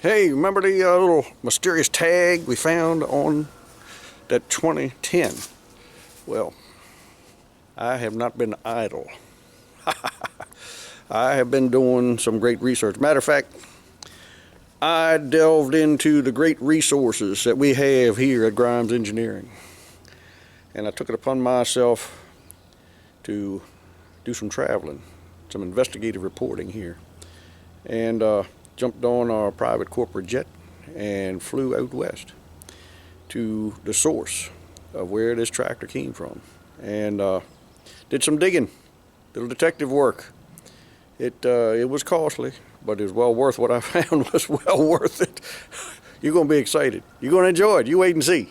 Hey, remember the little mysterious tag we found on that 2010? Well, I have not been idle. I have been doing some great research. Matter of fact, I delved into the great resources that we have here at Grimes Engineering. And I took it upon myself to do some traveling, some investigative reporting here. And jumped on our private corporate jet and flew out west to the source of where this tractor came from, and did some digging, little detective work. It was costly, but it was well worth what I found. Was well worth it. You're going to be excited. You're going to enjoy it. You wait and see.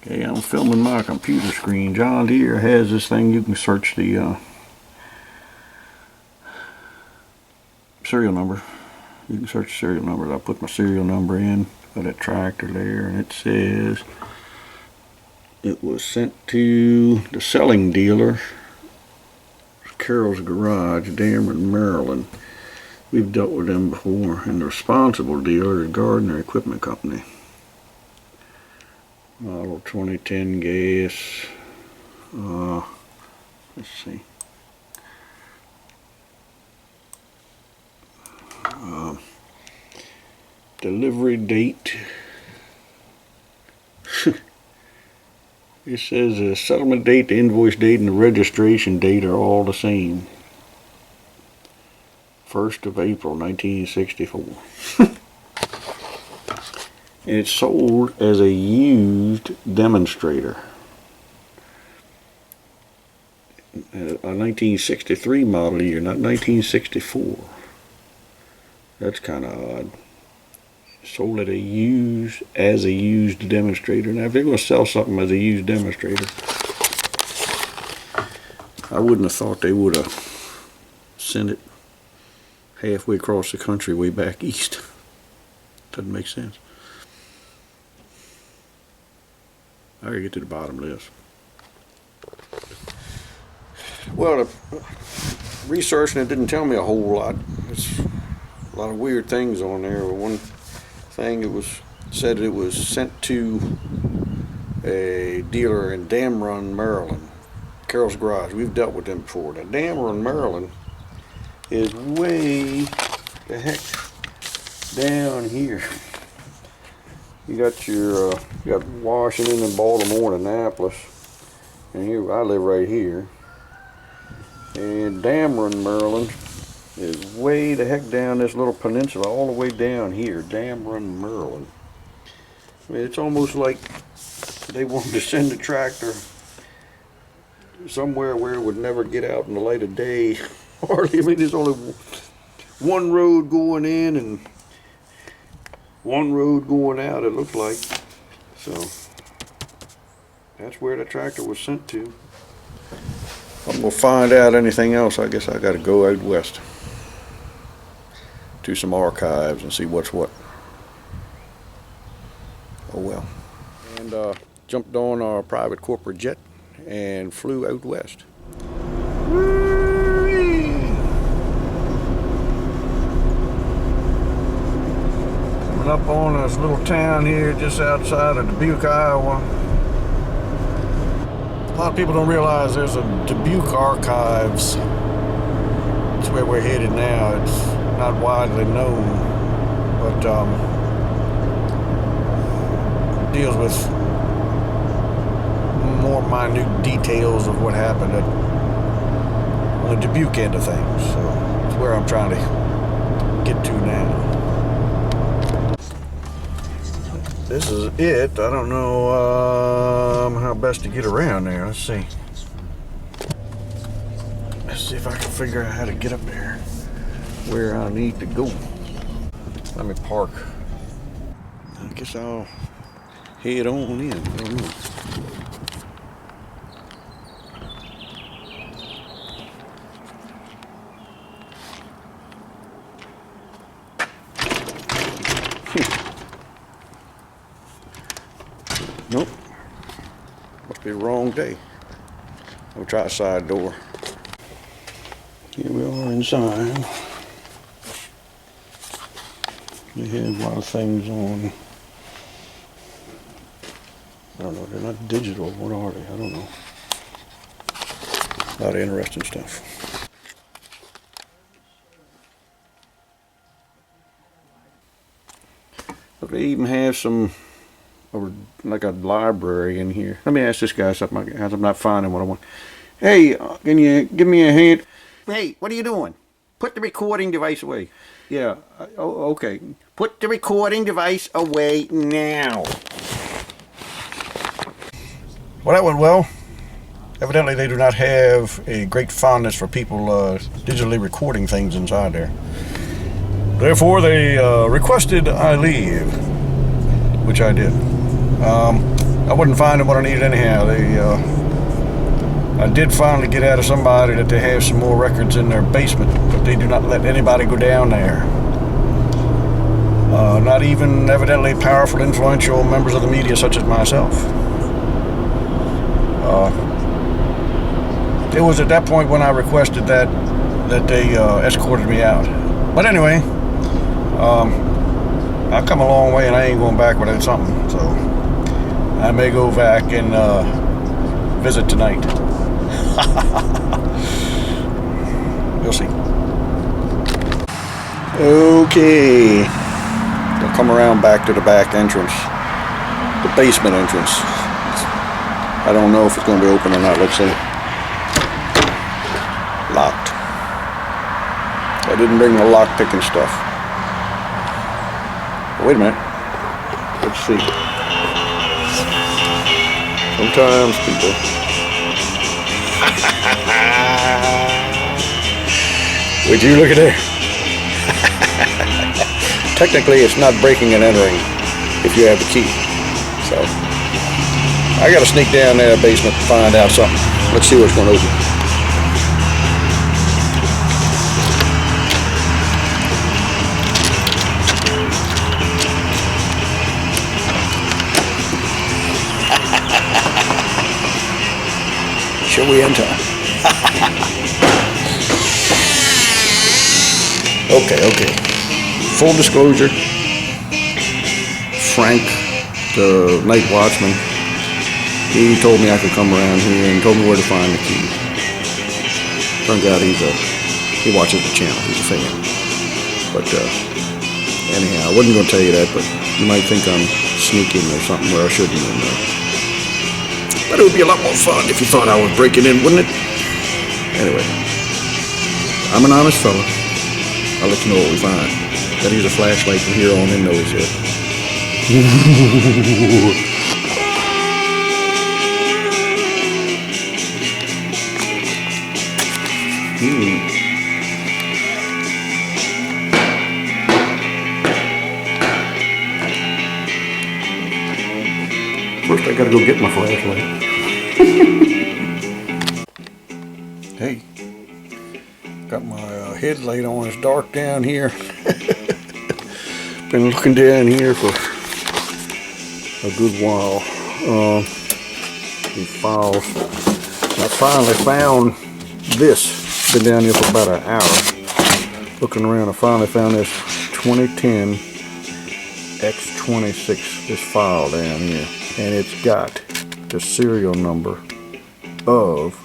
Okay, I'm filming my computer screen. John Deere has this thing. You can search the serial number. You can search the serial number. I put my serial number in for that tractor there, and it says it was sent to the selling dealer, Carol's Garage, Dameron, Maryland. We've dealt with them before. And the responsible dealer is Gardner Equipment Company. Model 2010 gas. Let's see. Delivery date. It says the settlement date, the invoice date, and the registration date are all the same. 1st of April 1964. And it's sold as a used demonstrator. A 1963 model year, not 1964. That's kind of odd. Sold as a used demonstrator. Now, if they're going to sell something as a used demonstrator, I wouldn't have thought they would have sent it halfway across the country, way back east. Doesn't make sense. I gotta get to the bottom of this. Well, the researching it didn't tell me a whole lot. It's a lot of weird things on there. One thing, it was said it was sent to a dealer in Dameron, Maryland, Carol's Garage. We've dealt with them before. Now, Dameron, Maryland is way the heck down here. You got your you got Washington and Baltimore and Annapolis, and here I live right here. And Dameron, Maryland is way the heck down this little peninsula, all the way down here. Dameron, Maryland. I mean, it's almost like they wanted to send the tractor somewhere where it would never get out in the light of day. Hardly. I mean, there's only one road going in and one road going out, it looks like. So that's where the tractor was sent to. I'm gonna find out anything else. I guess I gotta go out west to some archives and see what's what. Oh well. And jumped on our private corporate jet and flew out west. Up on this little town here just outside of Dubuque, Iowa. A lot of people don't realize there's a Dubuque Archives. That's where we're headed now. It's not widely known, but deals with more minute details of what happened on the Dubuque end of things. So that's where I'm trying to get to now. This is it. I don't know how best to get around there. Let's see. Let's see if I can figure out how to get up there where I need to go. Let me park. I guess I'll head on in. I don't know. Nope. Must be the wrong day. We'll try a side door. Here we are inside. They have a lot of things on. I don't know, they're not digital. What are they? I don't know. A lot of interesting stuff. Look, they even have some, like a library in here. Let me ask this guy something, as I'm not finding what I want. Hey, can you give me a hand? Hey, what are you doing? Put the recording device away. Yeah, oh, okay. Put the recording device away now. Well, that went well. Evidently, they do not have a great fondness for people digitally recording things inside there. Therefore, they requested I leave, which I did. I wasn't finding what I needed anyhow. I did finally get out of somebody that they have some more records in their basement, but they do not let anybody go down there. Not even evidently powerful, influential members of the media such as myself. It was at that point when I requested that they escorted me out. But anyway, I've come a long way and I ain't going back without something. So I may go back and visit tonight. You'll see. Okay. I'll come around back to the back entrance. The basement entrance. I don't know if it's going to be open or not. Let's see. Locked. I didn't bring the lock picking stuff. Wait a minute. Let's see. Sometimes people. Would you look at there? Technically, it's not breaking and entering if you have the key. So I gotta sneak down there in the basement to find out something. Let's see what's going to open. Shall we enter? Okay. Full disclosure, Frank, the night watchman, he told me I could come around here and told me where to find the key. Turns out he watches the channel, he's a fan. But anyhow, I wasn't going to tell you that, but you might think I'm sneaking or something where I shouldn't. But it would be a lot more fun if you thought I was breaking in, wouldn't it? Anyway, I'm an honest fella. I'll let you know what we find. Gotta use a flashlight from here on in, though, he said. First, I gotta go get my flashlight. Hey, got my headlight on. It's dark down here. Been looking down here for a good while. These files. I finally found this. Been down here for about an hour. Looking around, I finally found this 2010 X26, this file down here. And it's got the serial number of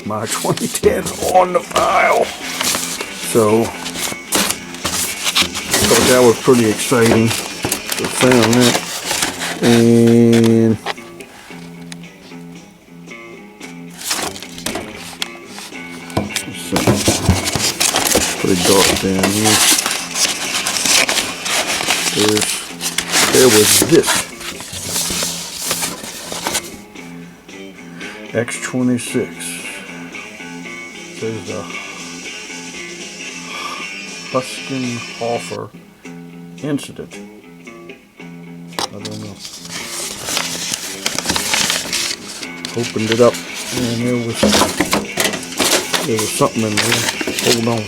my 2010 on the file. So, I thought that was pretty exciting. So I found that. And pretty dark down here. There was this. X26. There's the Huskenhofer incident. I don't know. Opened it up and there was something in there. Hold on.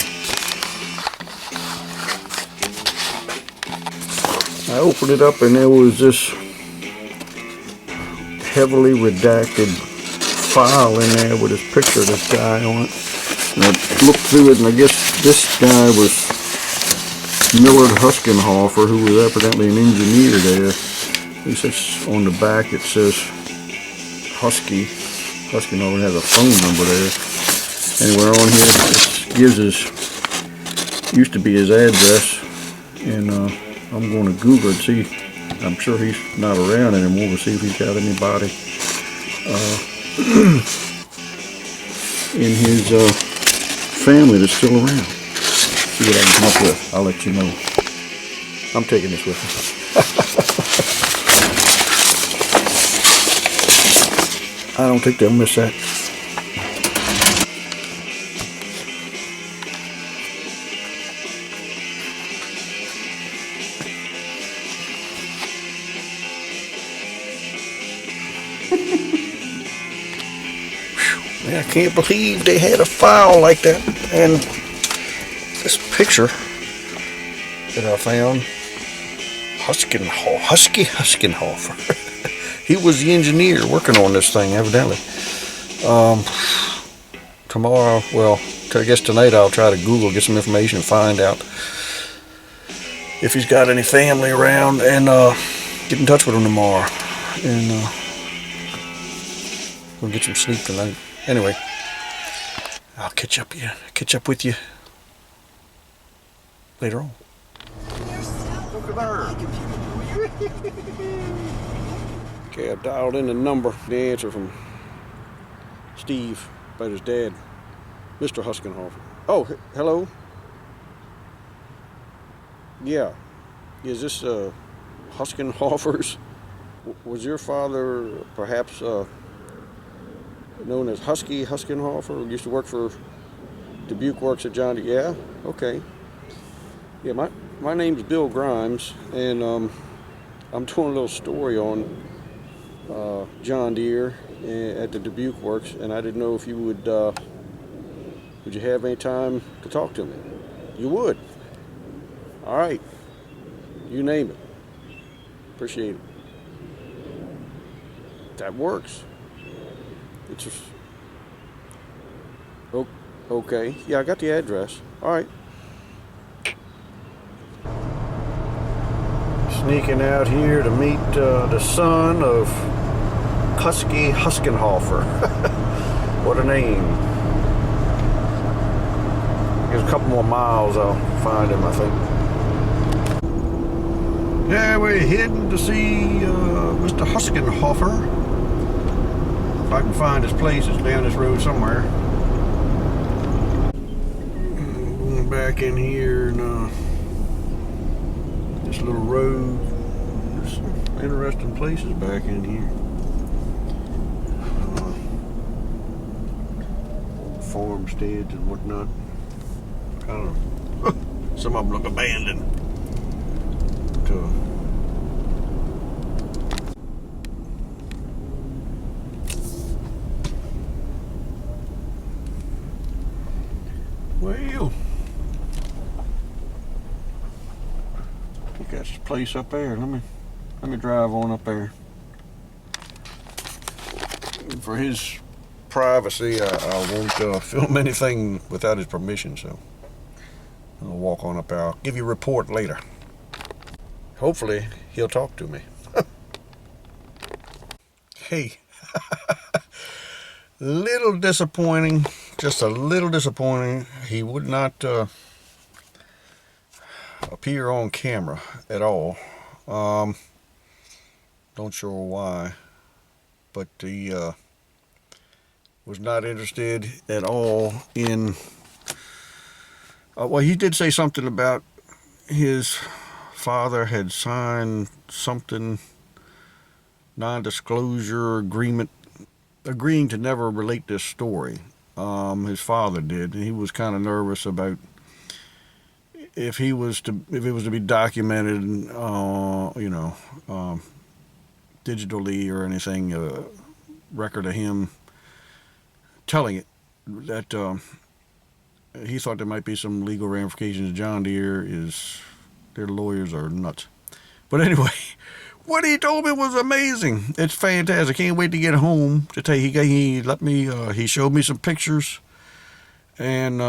I opened it up and there was this heavily redacted file in there with his picture of this guy on it. And I looked through it, and I guess this guy was Millard Huskenhofer, who was evidently an engineer there. At least it's on the back, it says Husky. Huskenhofer has a phone number there. Anywhere on here, it gives his, used to be his address, and I'm going to Google it, see. I'm sure he's not around anymore. We'll see if he's got anybody in his family that's still around. See what I can come up with. I'll let you know. I'm taking this with me. I don't think they'll miss that. I can't believe they had a file like that. And this picture that I found, Husky Huskenhofer. He was the engineer working on this thing, evidently. Tomorrow, well, I guess tonight I'll try to Google, get some information, and find out if he's got any family around, and get in touch with him tomorrow. And we'll get some sleep tonight. Anyway, I'll catch up with you later on. Look at there. Okay, I dialed in the number, the answer from Steve about his dad, Mr. Huskenhofer. Oh, hello. Yeah, is this Huskenhofer's? Was your father perhaps known as Husky Huskenhofer? Used to work for Dubuque Works at John Deere. Yeah, okay. Yeah, my name's Bill Grimes, and I'm doing a little story on John Deere at the Dubuque Works, and I didn't know if you would you have any time to talk to me? You would? All right. You name it. Appreciate it. That works. It's just, okay. Yeah, I got the address. All right. Sneaking out here to meet the son of Husky Huskenhofer. What a name. There's a couple more miles, I'll find him, I think. Yeah, we're heading to see Mr. Huskenhofer. If I can find his place, it's down this road somewhere. Going back in here and this little road. There's some interesting places back in here. Farmsteads and whatnot. Kind of, some of them look abandoned. Well, got this place up there. Let me drive on up there. For his privacy, I won't film anything without his permission, so I'll walk on up there. I'll give you a report later. Hopefully, he'll talk to me. Hey, little disappointing, just a little disappointing. He would not appear on camera at all. Don't sure why, but he was not interested at all in. Well, he did say something about his father had signed something, non-disclosure agreement, agreeing to never relate this story. His father did, and he was kind of nervous about if it was to be documented, digitally or anything, record of him telling it, that he thought there might be some legal ramifications. John Deere their lawyers are nuts. But anyway, what he told me was amazing. It's fantastic. I can't wait to get home to tell you. He let me. He showed me some pictures, and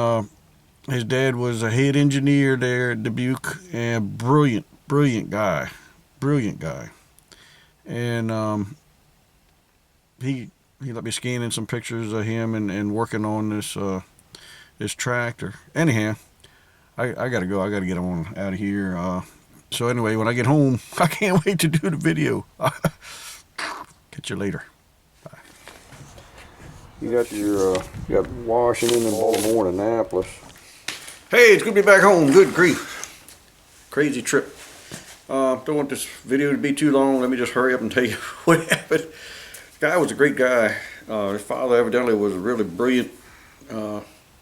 his dad was a head engineer there at Dubuque, and brilliant guy, brilliant guy. And he let me scan in some pictures of him and working on this tractor. Anyhow, I gotta go. I gotta get on out of here. So anyway, when I get home, I can't wait to do the video. Catch you later. Bye. You got Washington and Baltimore and Annapolis. Hey, it's good to be back home. Good grief. Crazy trip. Don't want this video to be too long. Let me just hurry up and tell you what happened. The guy was a great guy. His father evidently was a really brilliant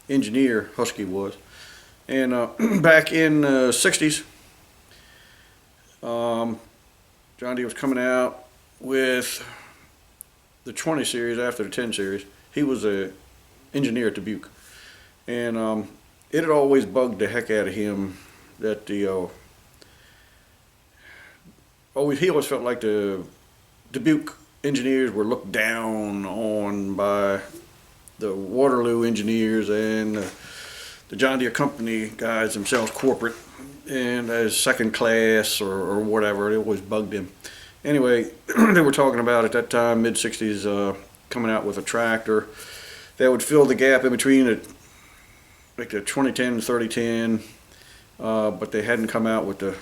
engineer, Husky was. And back in the 60s, John Deere was coming out with the 20 series after the 10 series. He was an engineer at Dubuque. And it had always bugged the heck out of him that he always felt like the Dubuque engineers were looked down on by the Waterloo engineers and the John Deere company guys themselves, corporate, and as second class or whatever. It always bugged him. Anyway, they were talking about at that time, mid 60s, coming out with a tractor that would fill the gap in between like the 2010 and 3010, but they hadn't come out with the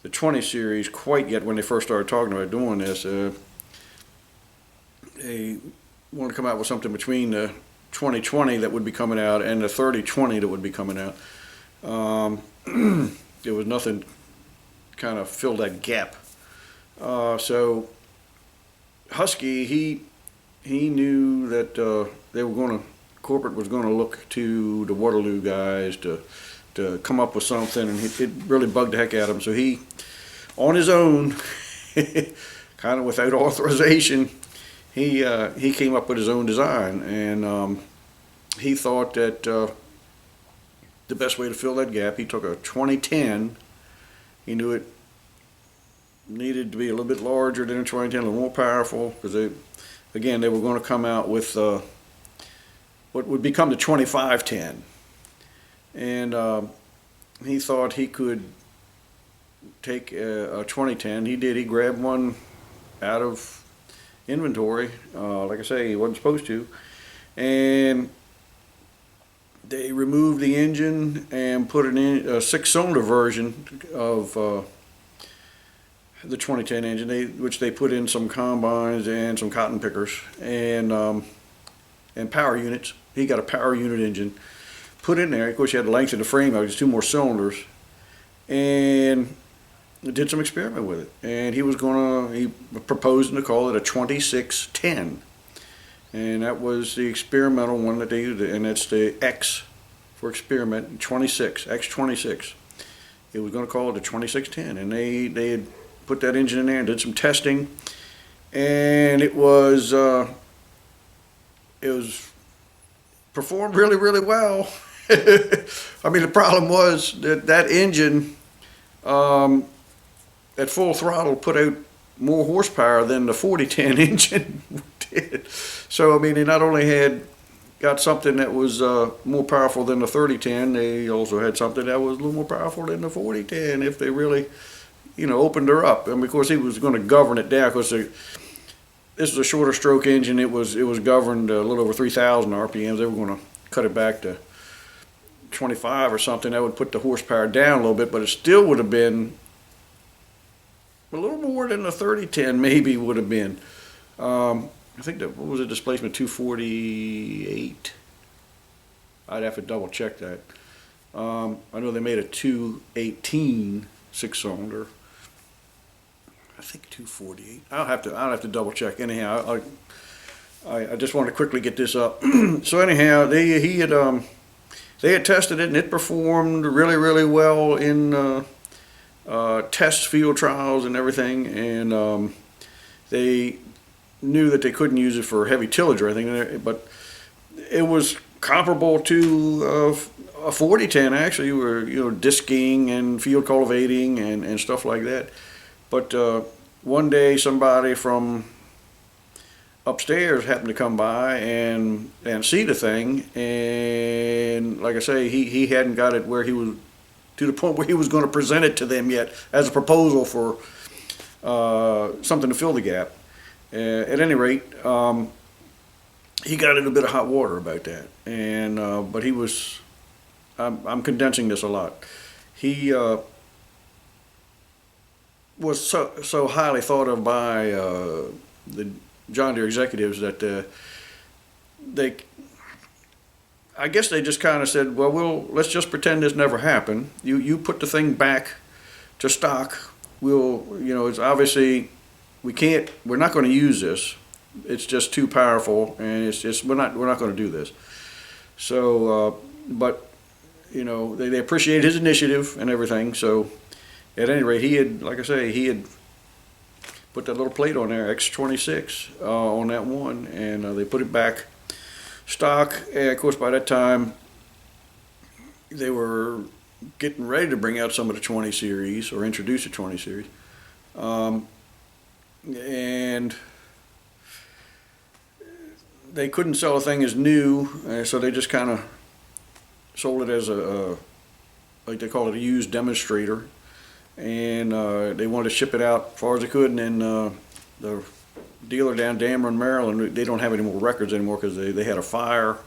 20 series quite yet when they first started talking about doing this. They wanted to come out with something between the 2020 that would be coming out and the 3020 that would be coming out. There was nothing kind of filled that gap. So Husky, he knew that corporate was going to look to the Waterloo guys to come up with something, and it really bugged the heck out of him. So he, on his own, kind of without authorization, he came up with his own design, and he thought that the best way to fill that gap, he took a 2010. He knew it needed to be a little bit larger than a 2010, a little more powerful, because they were going to come out with what would become the 2510. And he thought he could take a 2010. He did. He grabbed one out of inventory. Like I say, he wasn't supposed to. And they removed the engine and put it in a 6-cylinder version of the 2010 engine, which they put in some combines and some cotton pickers and power units. He got a power unit engine put in there. Of course, you had to lengthen the frame out, just 2 more cylinders, and did some experiment with it. And he proposed to call it a 2610, and that was the experimental one that they used, and that's the X for experiment, 26, X26. It was going to call it a 2610, and they had put that engine in there and did some testing, and it was performed really, really well. I mean, the problem was that engine at full throttle put out more horsepower than the 4010 engine did. So I mean, they not only got something that was more powerful than the 3010, they also had something that was a little more powerful than the 4010 if they really, opened her up. And of course, he was going to govern it down, because this was a shorter stroke engine. It was governed a little over 3,000 RPMs. They were going to cut it back to 25 or something. That would put the horsepower down a little bit, but it still would have been a little more than the 3010 maybe would have been. I think what was the displacement, 248? I'd have to double check that. I know they made a 218 6-cylinder. I think 248. I'll have to double check. Anyhow, I just want to quickly get this up. So anyhow, they had tested it, and it performed really, really well in test field trials and everything. And they knew that they couldn't use it for heavy tillage or anything, but it was comparable to a 4010 actually, where disking and field cultivating and stuff like that. But one day somebody from upstairs happened to come by and see the thing, and like I say, he hadn't got it where he was to the point where he was going to present it to them yet as a proposal for something to fill the gap. At any rate, he got in a bit of hot water about that, and but he was. I'm condensing this a lot. He was so highly thought of by the John Deere executives that I guess they just kind of said, well, let's just pretend this never happened. You put the thing back to stock. It's obviously we're not going to use this. It's just too powerful, and we're not going to do this. So, but they appreciate his initiative and everything. So, at any rate, he had put that little plate on there, X26, on that one, and they put it back stock. And of course, by that time, they were getting ready to bring out some of the 20 series or introduce the 20 series. And they couldn't sell a thing as new, so they just kind of sold it as like they call it, a used demonstrator. And they wanted to ship it out as far as they could, and then the dealer down Dameron, Maryland, they don't have any more records anymore because they had a fire,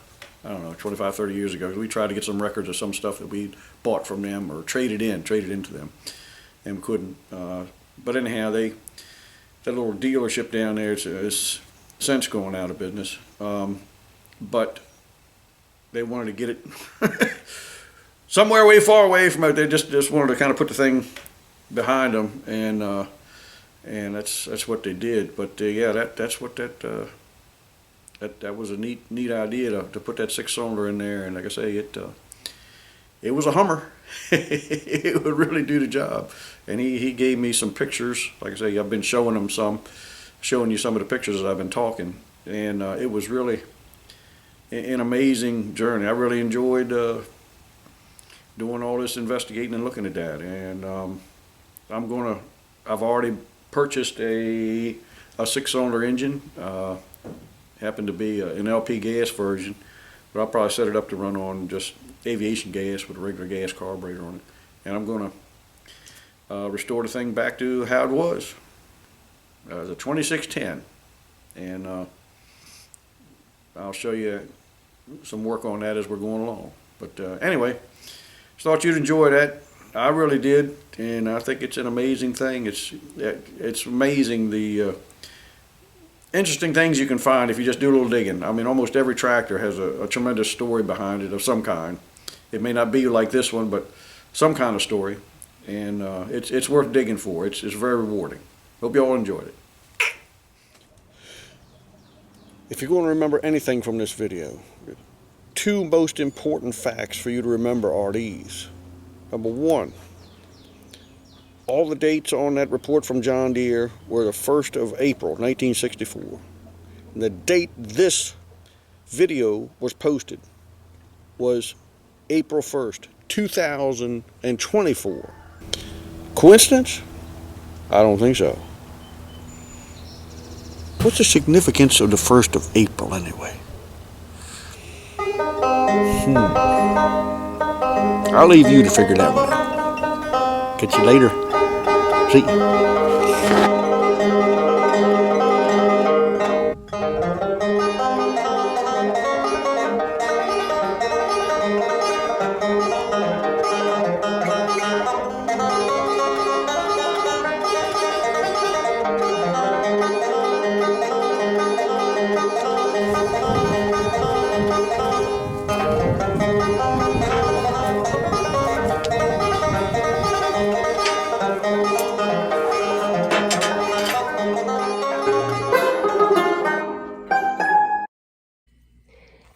I don't know, 25, 30 years ago. We tried to get some records of some stuff that we bought from them or traded into them, and couldn't. But anyhow, that little dealership down there is since going out of business. But they wanted to get it somewhere way far away from it. They just wanted to kind of put the thing behind them, and that's what they did. But yeah, that's what that was a neat idea to put that 6-cylinder in there. And like I say, it was a Hummer. It would really do the job. And he gave me some pictures. Like I say, I've been showing you some of the pictures that I've been talking, and it was really an amazing journey. I really enjoyed doing all this investigating and looking at that. And I've already purchased a 6-cylinder engine. Happened to be an LP gas version, but I'll probably set it up to run on just aviation gas with a regular gas carburetor on it. And I'm going to restore the thing back to how it was, the 2610. And I'll show you some work on that as we're going along. But anyway, just thought you'd enjoy that. I really did, and I think it's an amazing thing. It's amazing the interesting things you can find if you just do a little digging. I mean, almost every tractor has a tremendous story behind it of some kind. It may not be like this one, but some kind of story, and it's worth digging for. It's very rewarding. Hope you all enjoyed it. If you're going to remember anything from this video, two most important facts for you to remember are these. Number one, all the dates on that report from John Deere were the 1st of April, 1964. And the date this video was posted was April 1st, 2024. Coincidence? I don't think so. What's the significance of the 1st of April anyway? I'll leave you to figure that one out. Catch you later. See you.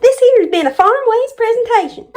This here has been a Farm Ways presentation.